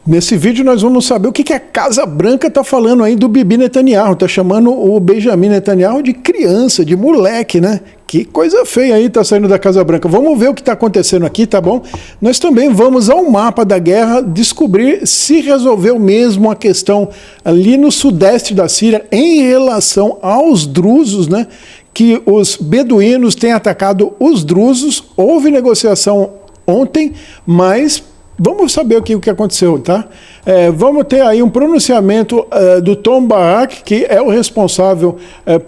Nesse vídeo nós vamos saber o que a Casa Branca está falando aí do Bibi Netanyahu, está chamando o Benjamin Netanyahu de criança, de moleque, né? Que coisa feia aí está saindo da Casa Branca. Vamos ver o que está acontecendo aqui, tá bom? Nós também vamos ao mapa da guerra descobrir se resolveu mesmo a questão ali no sudeste da Síria em relação aos drusos, né? Que os beduínos têm atacado os drusos. Houve negociação ontem, mas vamos saber o que aconteceu, tá? Vamos ter aí um pronunciamento do Tom Barak, que é o responsável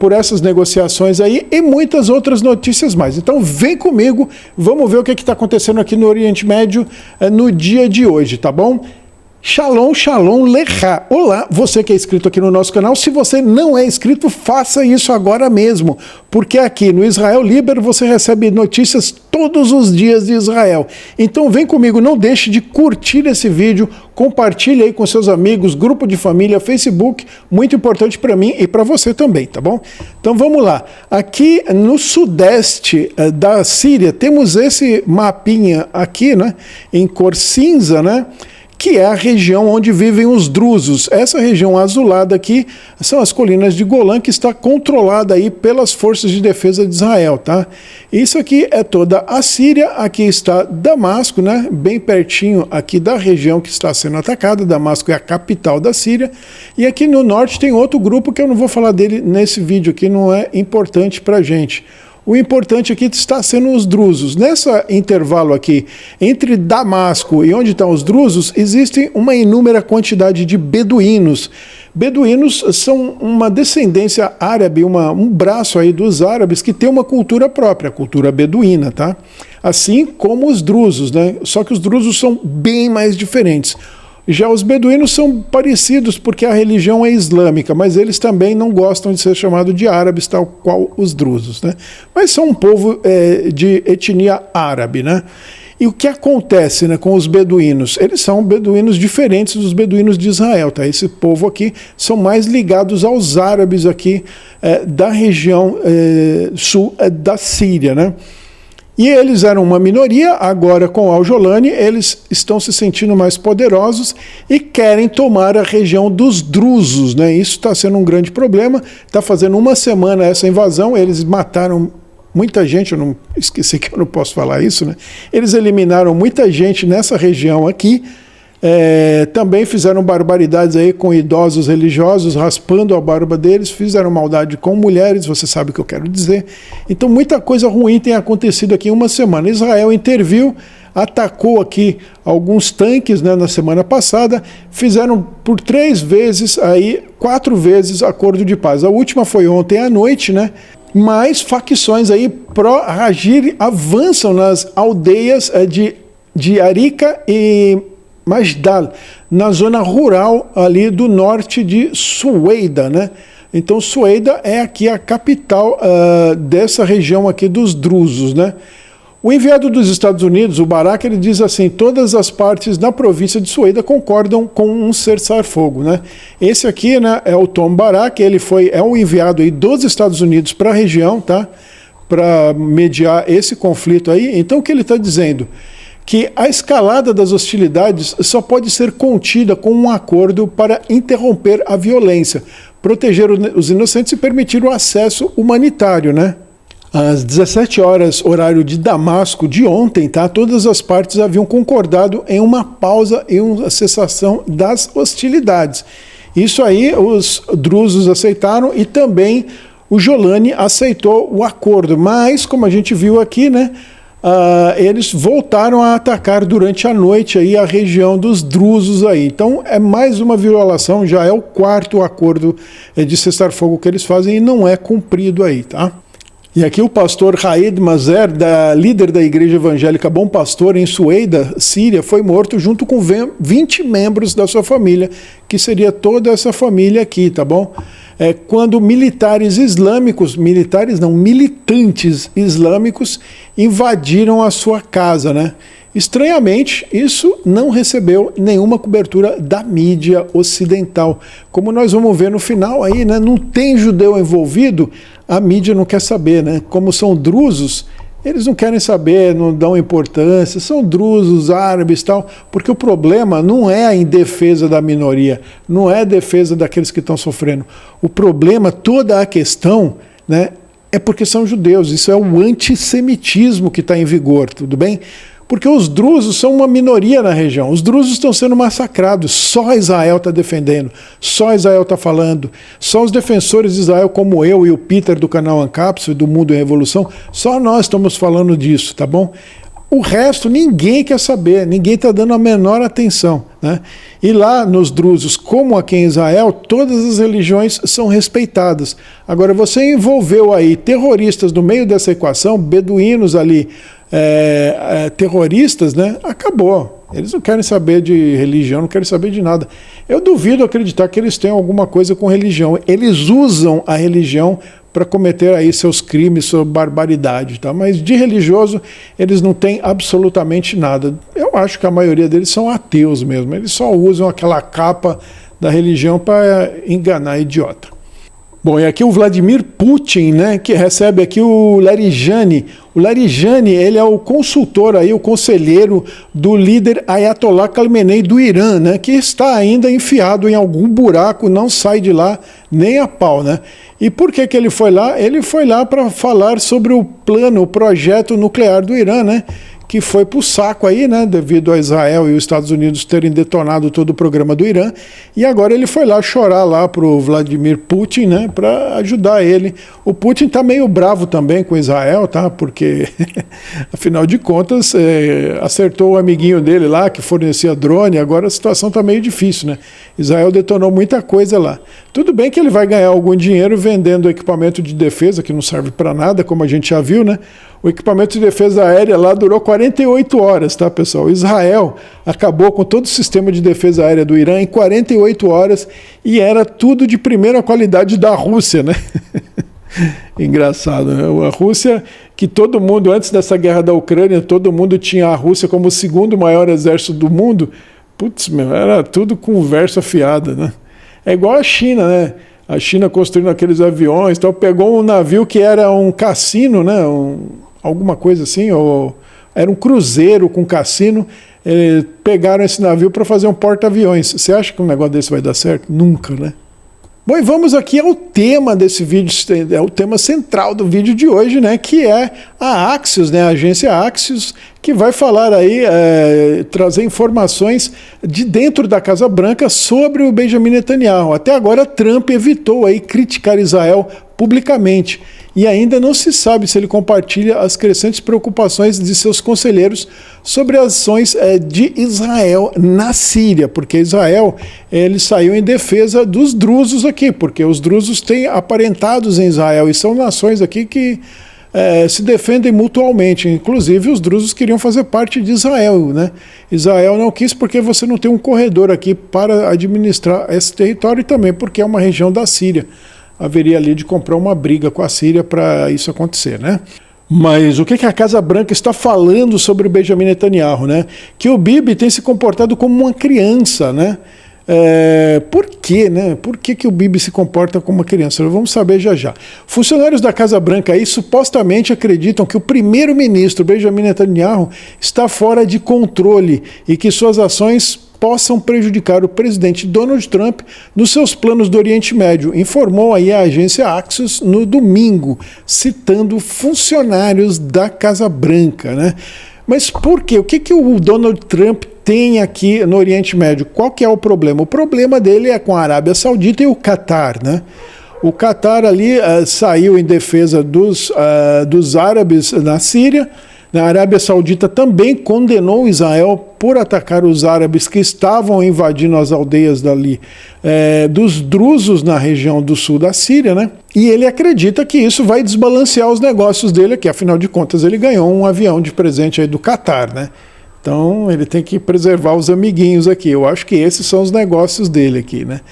por essas negociações aí, e muitas outras notícias mais. Então vem comigo, vamos ver o que está acontecendo aqui no Oriente Médio no dia de hoje, tá bom? Shalom, shalom, lecha. Olá, você que é inscrito aqui no nosso canal. Se você não é inscrito, faça isso agora mesmo, porque aqui no Israel Liber você recebe notícias todos os dias de Israel. Então vem comigo, não deixe de curtir esse vídeo, compartilhe aí com seus amigos, grupo de família, Facebook, muito importante para mim e para você também, tá bom? Então vamos lá. Aqui no sudeste da Síria temos esse mapinha aqui, né, em cor cinza, né? Que é a região onde vivem os drusos. Essa região azulada aqui são as colinas de Golã, que está controlada aí pelas forças de defesa de Israel, tá? Isso aqui é toda a Síria, aqui está Damasco, né? Bem pertinho aqui da região que está sendo atacada. Damasco é a capital da Síria. E aqui no norte tem outro grupo que eu não vou falar dele nesse vídeo aqui, não é importante pra gente. O importante aqui está sendo os drusos. Nesse intervalo aqui, entre Damasco e onde estão os drusos, existe uma inúmera quantidade de beduínos. Beduínos são uma descendência árabe, um braço aí dos árabes que tem uma cultura própria, a cultura beduína, tá? Assim como os drusos, né? Só que os drusos são bem mais diferentes. Já os beduínos são parecidos porque a religião é islâmica, mas eles também não gostam de ser chamados de árabes, tal qual os drusos, né? Mas são um povo de etnia árabe, né? E o que acontece, né, com os beduínos? Eles são beduínos diferentes dos beduínos de Israel, tá? Esse povo aqui são mais ligados aos árabes aqui da região sul da Síria, né? E eles eram uma minoria, agora com Al-Jolani eles estão se sentindo mais poderosos e querem tomar a região dos drusos, né? Isso está sendo um grande problema, está fazendo uma semana essa invasão, eles mataram muita gente, eu não esqueci que eu não posso falar isso, né? Eles eliminaram muita gente nessa região aqui. Também fizeram barbaridades aí com idosos religiosos, raspando a barba deles, fizeram maldade com mulheres, você sabe o que eu quero dizer. Então muita coisa ruim tem acontecido aqui em uma semana. Israel interviu, atacou aqui alguns tanques, né, na semana passada, fizeram por 4 vezes acordo de paz. A última foi ontem à noite, né? Mas facções aí pró-Hagir avançam nas aldeias de Arica e Masdal, na zona rural ali do norte de Sueida, né? Então Sueida é aqui a capital dessa região aqui dos drusos, né? O enviado dos Estados Unidos, o Barak, ele diz assim: todas as partes da província de Sueida concordam com um cessar-fogo, né? Esse aqui, né, é o Tom Barak, ele é o enviado aí dos Estados Unidos para a região, tá? Para mediar esse conflito aí. Então o que ele está dizendo? Que a escalada das hostilidades só pode ser contida com um acordo para interromper a violência, proteger os inocentes e permitir o acesso humanitário, né? Às 17 horas, horário de Damasco de ontem, tá? Todas as partes haviam concordado em uma pausa e uma cessação das hostilidades. Isso aí os drusos aceitaram e também o Jolani aceitou o acordo, mas como a gente viu aqui, né? Eles voltaram a atacar durante a noite aí a região dos drusos aí. Então é mais uma violação, já é o 4º acordo de cessar-fogo que eles fazem e não é cumprido aí, tá? E aqui o pastor Raed Mazer, líder da igreja evangélica Bom Pastor em Sueida, Síria, foi morto junto com 20 membros da sua família, que seria toda essa família aqui, tá bom? Quando militantes islâmicos invadiram a sua casa, né? Estranhamente, isso não recebeu nenhuma cobertura da mídia ocidental. Como nós vamos ver no final aí, né? Não tem judeu envolvido, a mídia não quer saber, né? Como são drusos, Eles não querem saber, não dão importância, são drusos, árabes e tal, porque o problema não é em defesa da minoria, não é defesa daqueles que estão sofrendo. O problema, toda a questão, né, é porque são judeus, isso é o antissemitismo que está em vigor, tudo bem? Porque os drusos são uma minoria na região, os drusos estão sendo massacrados, só Israel está defendendo, só Israel está falando, só os defensores de Israel como eu e o Peter do canal Ancapso e do Mundo em Revolução, só nós estamos falando disso, tá bom? O resto ninguém quer saber, ninguém está dando a menor atenção, né? E lá nos drusos, como aqui em Israel, todas as religiões são respeitadas. Agora, você envolveu aí terroristas no meio dessa equação, beduínos ali, terroristas, né? Acabou. Eles não querem saber de religião, não querem saber de nada. Eu duvido acreditar que eles tenham alguma coisa com religião. Eles usam a religião para cometer aí seus crimes, sua barbaridade, tá? Mas de religioso eles não têm absolutamente nada. Eu acho que a maioria deles são ateus mesmo. Eles só usam aquela capa da religião para enganar idiota. Bom, e aqui o Vladimir Putin, né, que recebe aqui o Larijani. O Larijani, ele é o consultor aí, o conselheiro do líder Ayatollah Khamenei do Irã, né, que está ainda enfiado em algum buraco, não sai de lá nem a pau, né? E por que que ele foi lá? Ele foi lá para falar sobre o plano, o projeto nuclear do Irã, né, que foi para o saco aí, né, devido a Israel e os Estados Unidos terem detonado todo o programa do Irã, e agora ele foi lá chorar lá para o Vladimir Putin, né, para ajudar ele. O Putin está meio bravo também com Israel, tá, porque, afinal de contas, acertou o amiguinho dele lá, que fornecia drone, agora a situação está meio difícil, né. Israel detonou muita coisa lá. Tudo bem que ele vai ganhar algum dinheiro vendendo equipamento de defesa, que não serve para nada, como a gente já viu, né. O equipamento de defesa aérea lá durou 48 horas, tá, pessoal? Israel acabou com todo o sistema de defesa aérea do Irã em 48 horas e era tudo de primeira qualidade da Rússia, né? Engraçado, né? A Rússia, que todo mundo, antes dessa guerra da Ucrânia, todo mundo tinha a Rússia como o segundo maior exército do mundo. Putz, meu, era tudo conversa fiada, né? É igual a China, né? A China construindo aqueles aviões, tal, pegou um navio que era um cassino, né? Alguma coisa assim, ou era um cruzeiro com cassino, pegaram esse navio para fazer um porta-aviões. Você acha que um negócio desse vai dar certo? Nunca, né? Bom, e vamos aqui ao tema desse vídeo, é o tema central do vídeo de hoje, né, que é a Axios, né, a agência Axios, que vai falar aí, trazer informações de dentro da Casa Branca sobre o Benjamin Netanyahu. Até agora, Trump evitou aí criticar Israel publicamente e ainda não se sabe se ele compartilha as crescentes preocupações de seus conselheiros sobre as ações de Israel na Síria, porque Israel ele saiu em defesa dos drusos aqui, porque os drusos têm aparentados em Israel e são nações aqui que se defendem mutualmente. Inclusive os drusos queriam fazer parte de Israel, né? Israel não quis porque você não tem um corredor aqui para administrar esse território e também porque é uma região da Síria. Haveria ali de comprar uma briga com a Síria para isso acontecer, né? Mas o que a Casa Branca está falando sobre o Benjamin Netanyahu, né? Que o Bibi tem se comportado como uma criança, né? Por quê, né? Por que o Bibi se comporta como uma criança? Vamos saber já já. Funcionários da Casa Branca aí supostamente acreditam que o primeiro-ministro Benjamin Netanyahu está fora de controle e que suas ações possam prejudicar o presidente Donald Trump nos seus planos do Oriente Médio, informou aí a agência Axios no domingo, citando funcionários da Casa Branca, né? Mas por quê? O que o Donald Trump tem aqui no Oriente Médio? Qual que é o problema? O problema dele é com a Arábia Saudita e o Catar, né? O Catar ali saiu em defesa dos árabes na Síria. A Arábia Saudita também condenou Israel por atacar os árabes que estavam invadindo as aldeias dali, dos drusos na região do sul da Síria, né? E ele acredita que isso vai desbalancear os negócios dele aqui, afinal de contas ele ganhou um avião de presente aí do Catar, né? Então ele tem que preservar os amiguinhos aqui. Eu acho que esses são os negócios dele aqui, né?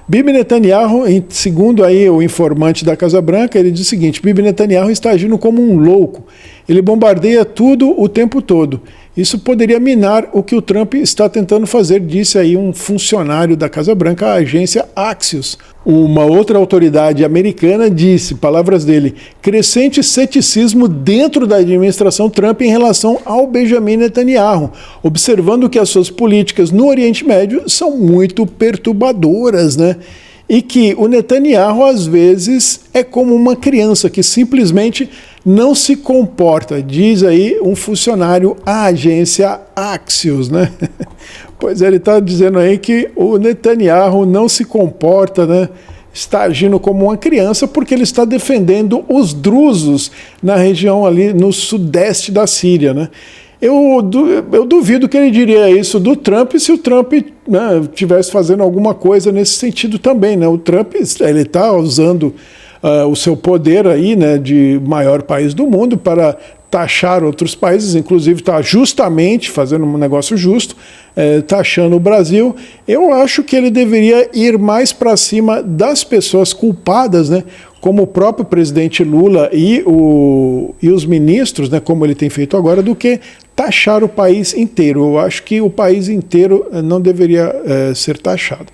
Bibi Netanyahu, segundo aí o informante da Casa Branca, ele diz o seguinte: Bibi Netanyahu está agindo como um louco. Ele bombardeia tudo o tempo todo. Isso poderia minar o que o Trump está tentando fazer, disse aí um funcionário da Casa Branca à agência Axios. Uma outra autoridade americana disse, palavras dele, crescente ceticismo dentro da administração Trump em relação ao Benjamin Netanyahu, observando que as suas políticas no Oriente Médio são muito perturbadoras, né? E que o Netanyahu, às vezes, é como uma criança que simplesmente não se comporta, diz aí um funcionário à agência Axios, né? Pois ele está dizendo aí que o Netanyahu não se comporta, né? Está agindo como uma criança porque ele está defendendo os drusos na região ali no sudeste da Síria, né? Eu duvido que ele diria isso do Trump se o Trump, né, estivesse fazendo alguma coisa nesse sentido também, né? O Trump ele está usando o seu poder aí, né, de maior país do mundo para taxar outros países, inclusive está justamente fazendo um negócio justo, taxando o Brasil. Eu acho que ele deveria ir mais para cima das pessoas culpadas, né, como o próprio presidente Lula e os ministros, né, como ele tem feito agora, do que taxar o país inteiro. Eu acho que o país inteiro não deveria ser taxado.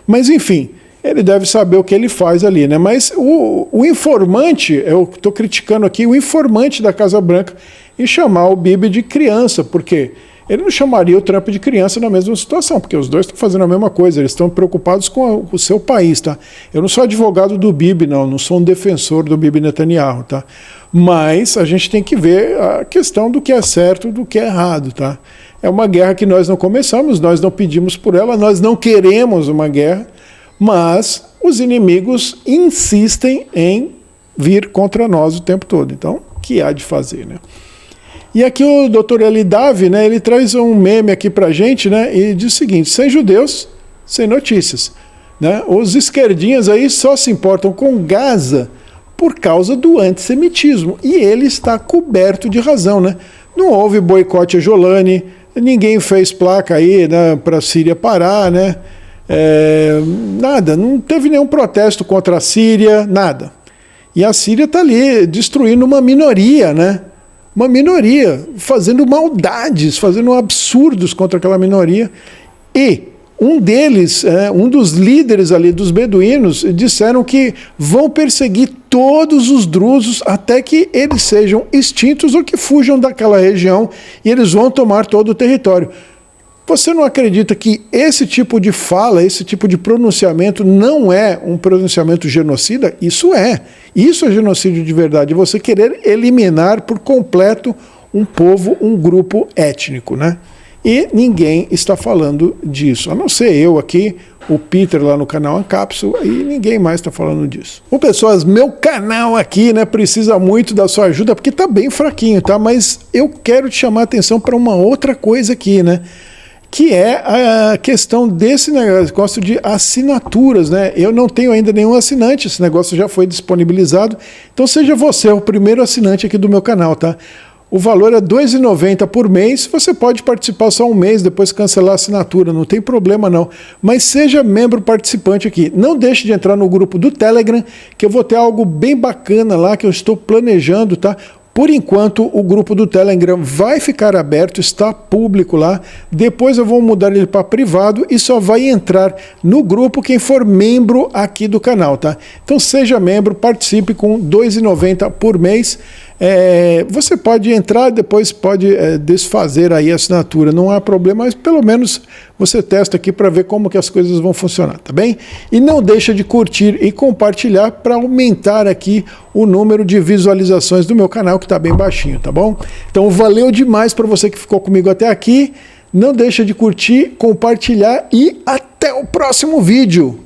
Mas, enfim, ele deve saber o que ele faz ali, né? Mas o informante, eu estou criticando aqui o informante da Casa Branca em chamar o Bibi de criança, porque ele não chamaria o Trump de criança na mesma situação, porque os dois estão fazendo a mesma coisa, eles estão preocupados com o seu país, tá? Eu não sou advogado do Bibi, não sou um defensor do Bibi Netanyahu, tá? Mas a gente tem que ver a questão do que é certo e do que é errado, tá? É uma guerra que nós não começamos, nós não pedimos por ela, nós não queremos uma guerra, mas os inimigos insistem em vir contra nós o tempo todo. Então, o que há de fazer, né? E aqui o Dr. Elidavi, né, ele traz um meme aqui pra gente, né, e diz o seguinte: sem judeus, sem notícias, né? Os esquerdinhas aí só se importam com Gaza por causa do antissemitismo, e ele está coberto de razão, né? Não houve boicote a Jolane, ninguém fez placa aí, né, para a Síria parar, né? Nada, não teve nenhum protesto contra a Síria, nada. E a Síria está ali destruindo uma minoria, né? Uma minoria, fazendo maldades, fazendo absurdos contra aquela minoria. E um deles, um dos líderes ali dos beduínos, disseram que vão perseguir todos os drusos até que eles sejam extintos ou que fujam daquela região e eles vão tomar todo o território. Você não acredita que esse tipo de fala, esse tipo de pronunciamento não é um pronunciamento genocida? Isso é genocídio de verdade. Você querer eliminar por completo um povo, um grupo étnico, né? E ninguém está falando disso, a não ser eu aqui, o Peter lá no canal Ancapsul, e ninguém mais está falando disso. Bom, pessoas, meu canal aqui, né, precisa muito da sua ajuda, porque está bem fraquinho, tá? Mas eu quero te chamar a atenção para uma outra coisa aqui, né? Que é a questão desse negócio de assinaturas, né? Eu não tenho ainda nenhum assinante, esse negócio já foi disponibilizado, então seja você o primeiro assinante aqui do meu canal, tá? O valor é R$ 2,90 por mês, você pode participar só um mês, depois cancelar a assinatura, não tem problema não. Mas seja membro participante aqui, não deixe de entrar no grupo do Telegram, que eu vou ter algo bem bacana lá, que eu estou planejando, tá? Por enquanto, o grupo do Telegram vai ficar aberto, está público lá. Depois eu vou mudar ele para privado e só vai entrar no grupo quem for membro aqui do canal, tá? Então seja membro, participe com R$ 2,90 por mês. Você pode entrar, depois pode desfazer aí a assinatura, não há problema, mas pelo menos você testa aqui para ver como que as coisas vão funcionar, tá bem? E não deixa de curtir e compartilhar para aumentar aqui o número de visualizações do meu canal, que está bem baixinho, tá bom? Então valeu demais para você que ficou comigo até aqui, não deixa de curtir, compartilhar e até o próximo vídeo!